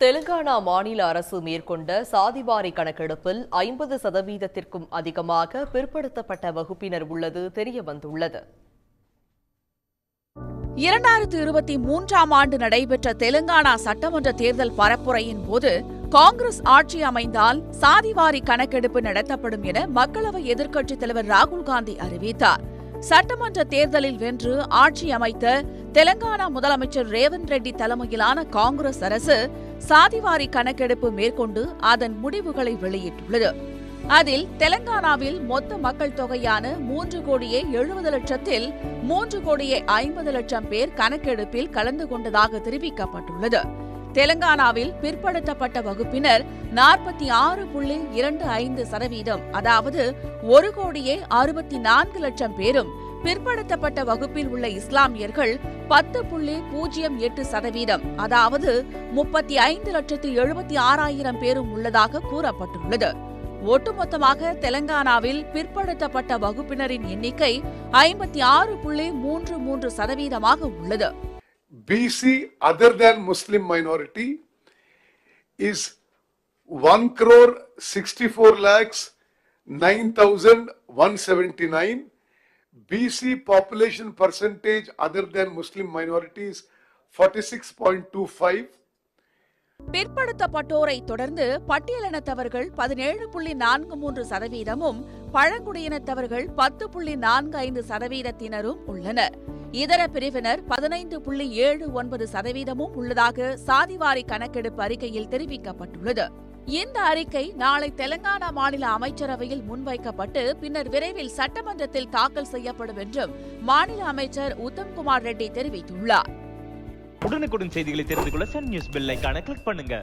தெலுங்கானா மாநில அரசு மேற்கொண்ட சாதிவாரி கணக்கெடுப்பில் 50% அதிகமாக பிற்படுத்தப்பட்ட வகுப்பினர் உள்ளது தெரியவந்துள்ளது. 2023ஆம் ஆண்டு நடைபெற்ற தெலுங்கானா சட்டமன்ற தேர்தல் பரப்புரையின் போது காங்கிரஸ் ஆட்சி அமைந்தால் சாதிவாரி கணக்கெடுப்பு நடத்தப்படும் என மக்களவை எதிர்க்கட்சித் தலைவர் ராகுல் காந்தி அறிவித்தார். சட்டமன்ற தேர்தலில் வென்று ஆட்சி அமைத்த தெலங்கானா முதலமைச்சர் ரேவந்த் ரெட்டி தலைமையிலான காங்கிரஸ் அரசு சாதிவாரி கணக்கெடுப்பு மேற்கொண்டு அதன் முடிவுகளை வெளியிட்டுள்ளது. அதில் தெலங்கானாவில் மொத்த மக்கள் தொகையான 3,70,00,000-ல் 3,50,00,000 பேர் கணக்கெடுப்பில் கலந்து கொண்டதாக தெரிவிக்கப்பட்டுள்ளது. தெலங்கானாவில் பிற்படுத்தப்பட்ட வகுப்பினர் 46.25%, அதாவது 1,64,00,000 பேரும், பிற்படுத்தப்பட்ட வகுப்பில் உள்ள இஸ்லாமியர்கள் 10.08%, அதாவது 35,76,000 பேரும் உள்ளதாக கூறப்பட்டுள்ளது. ஒட்டுமொத்தமாக தெலங்கானாவில் பிற்படுத்தப்பட்ட வகுப்பினரின் எண்ணிக்கை 56.33% உள்ளது. BC other than Muslim minority is 1,64,09,179. BC population percentage other than Muslim minorities 46.25. பிற்படுத்தப்பட்டோரை தொடர்ந்து பட்டியலினத்தவர்கள் 17.43%, பழங்குடியினத்தவர்கள் 10.45%-த்தினரும் உள்ளனர். இதர பிரிவினர் 15.79% உள்ளதாக சாதிவாரி கணக்கெடுப்பு அறிக்கையில் தெரிவிக்கப்பட்டுள்ளது. இந்த அறிக்கை நாளை தெலங்கானா மாநில அமைச்சரவையில் முன்வைக்கப்பட்டு பின்னர் விரைவில் சட்டமன்றத்தில் தாக்கல் செய்யப்படும் என்றும் மாநில அமைச்சர் உத்தம்குமார் ரெட்டி தெரிவித்துள்ளார். உடனுக்குடன் செய்திகளை தெரிந்து கொள்ள சன் நியூஸ் பெல் ஐகானை கிளிக் பண்ணுங்க.